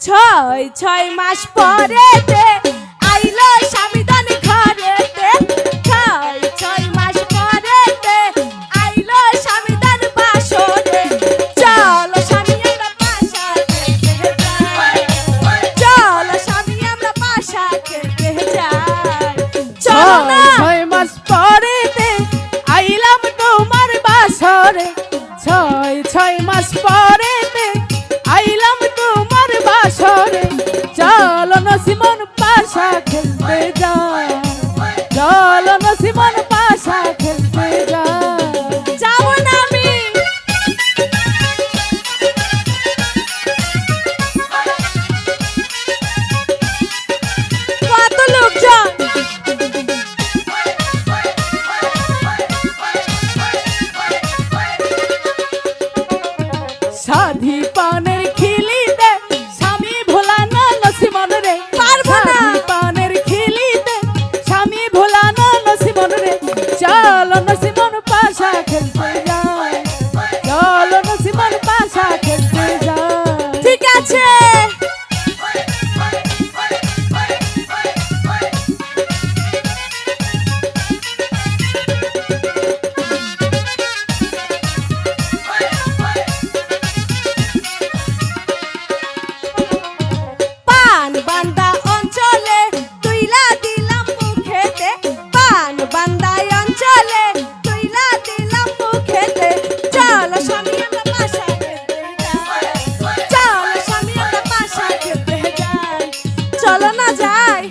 ছয় ছয় মাস পরেতে আইলো স্বামীদান ঘরেতে, ছয় ছয় মাস পরেতে আইলো স্বামীদান বাসরে। চলো স্বামী আমরা পাশা খেতে যাই, চলো স্বামী আমরা পাশা খেতে যাই। চলো না ছয় মাস পরেতে আইলাম তোমার বাসরে, ছয় ছয় মাস পরেতে আইলাম তোমার বাসরে। চলো নসিমন পাশা খেলতে যাই, চলো নসিমন পাশা খেলতে যাই। যাবো না আমি। কত লোকজন সাধি পানের খিলিতে স্বামী ভোলানো নসিমন রে, পারবো না। সাধি পানের খিলিতে স্বামী ভোলানো নসিমন রে। চলো নসিমন পাশা খেলতে যাই, চলো নসিমন পাশা খেলতে যাই। ঠিক আছে। পান বান্দা অঞ্চলে তুইলা দিলাম মুখেতে, পান বান্দা অঞ্চলে তুইলা দিলাম মুখেতে। চলো স্বামী আমরা পাশা খেতে যাই, চলো স্বামী আমরা পাশা খেতে যাই। চলো না যাই।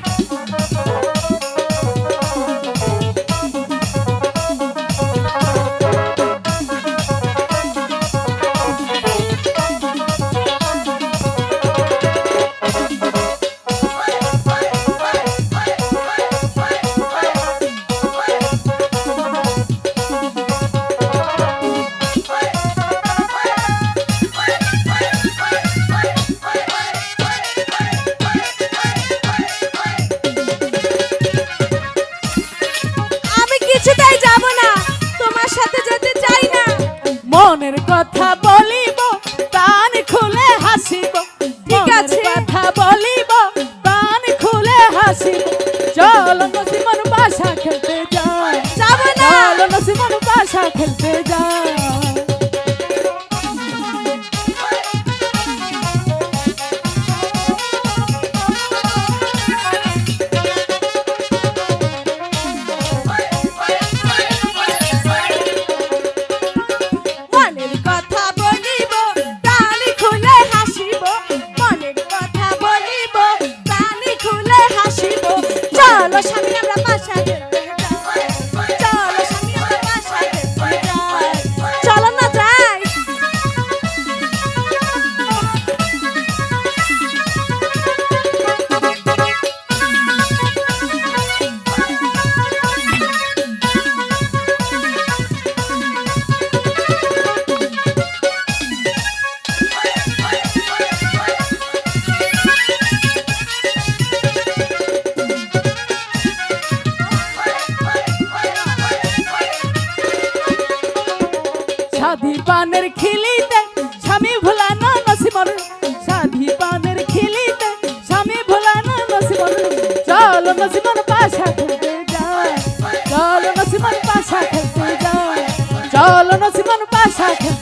আমি কিছুতেই যাব না, তোমার সাথে যেতে চাই না। মনের কথা বলিব প্রাণ খুলে হাসিব, ঠিক মনের আছে। কথা বলিব প্রাণ খুলে হাসিব। চলো নসিমন পাশা খেলতে যাই, যাব না। চলো নসিমন পাশা খেলতে যাই। মনের কথা বলিব প্রাণ খুলে হাসিব, মনের কথা বলিব প্রাণ খুলে হাসিব। চলো স্বামী আমরা পাশা খেতে যাই, চলো স্বামী আমরা পাশা খেতে যাই। চলো না যাই। সাধি পানের খিলিতে স্বামী ভোলানো নসিমন, সাধি পানের খিলিতে স্বামী ভোলানো নসিমন। চলো নসিমন পাশা খেলতে যাই, চলো নসিমন পাশা খেলতে যাই, চলো নসিমন পাশা খেলতে